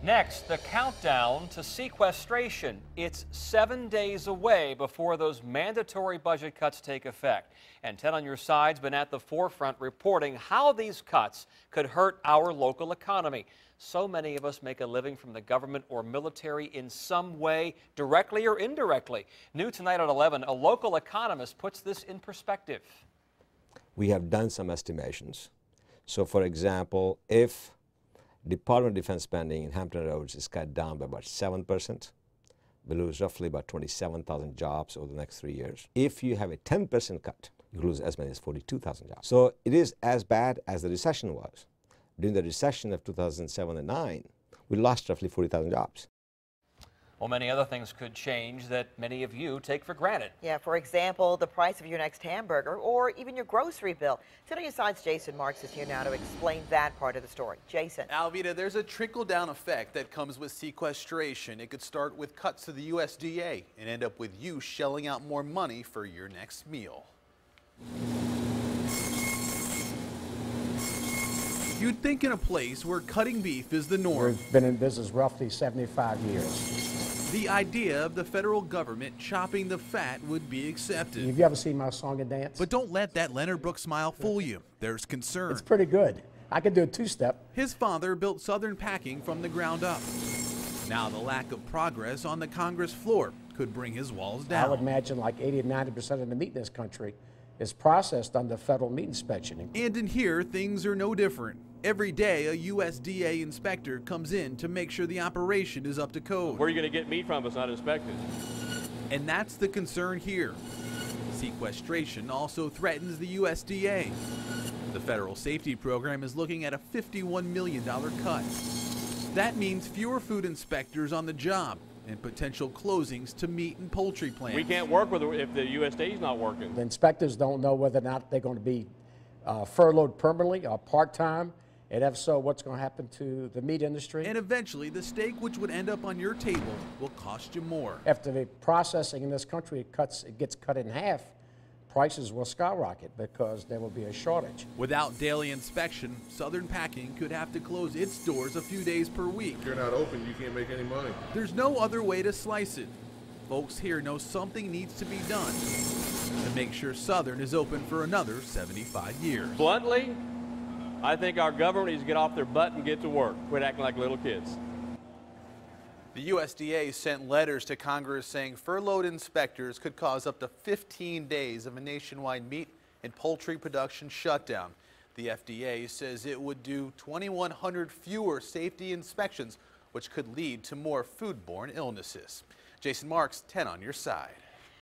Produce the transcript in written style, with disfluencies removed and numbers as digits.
Next, the countdown to sequestration. It's 7 days away before those mandatory budget cuts take effect. And Ted on Your Side's been at the forefront reporting how these cuts could hurt our local economy. So many of us make a living from the government or military in some way, directly or indirectly. New tonight at 11, a local economist puts this in perspective. We have done some estimations. So, for example, if Department of Defense spending in Hampton Roads is cut down by about 7%. We lose roughly about 27,000 jobs over the next 3 years. If you have a 10% cut, you lose as many as 42,000 jobs. So it is as bad as the recession was. During the recession of 2007 and 9, we lost roughly 40,000 jobs. Well, many other things could change that many of you take for granted. Yeah, for example, the price of your next hamburger or even your grocery bill. Ted on Your Side's Jason Marks is here now to explain that part of the story. Jason. Alvita, there's a trickle-down effect that comes with sequestration. It could start with cuts to the USDA and end up with you shelling out more money for your next meal. You'd think in a place where cutting beef is the norm. We've been in business roughly 75 years. The idea of the federal government chopping the fat would be accepted. Have you ever seen my song and dance? But don't let that Leonard Brooks smile fool you. There's concern. It's pretty good. I could do a two-step. His father built Southern Packing from the ground up. Now the lack of progress on the Congress floor could bring his walls down. I would imagine like 80 to 90% of the meat in this country is processed under federal meat inspection. And in here, things are no different. Every day, a USDA inspector comes in to make sure the operation is up to code. Where are you going to get meat from if it's not inspected? And that's the concern here. Sequestration also threatens the USDA. The federal safety program is looking at a $51 million cut. That means fewer food inspectors on the job and potential closings to meat and poultry plants. We can't work with it if the USDA is not working. The inspectors don't know whether or not they're going to be furloughed permanently or part-time. And if so, what's going to happen to the meat industry? And eventually, the steak which would end up on your table will cost you more. After the processing in this country it gets cut in half, prices will skyrocket because there will be a shortage. Without daily inspection, Southern Packing could have to close its doors a few days per week. If you're not open, you can't make any money. There's no other way to slice it. Folks here know something needs to be done to make sure Southern is open for another 75 years. Bluntly, I think our government needs to get off their butt and get to work. Quit acting like little kids. The USDA sent letters to Congress saying furloughed inspectors could cause up to 15 days of a nationwide meat and poultry production shutdown. The FDA says it would do 2,100 fewer safety inspections, which could lead to more foodborne illnesses. Jason Marks, 10 on Your Side.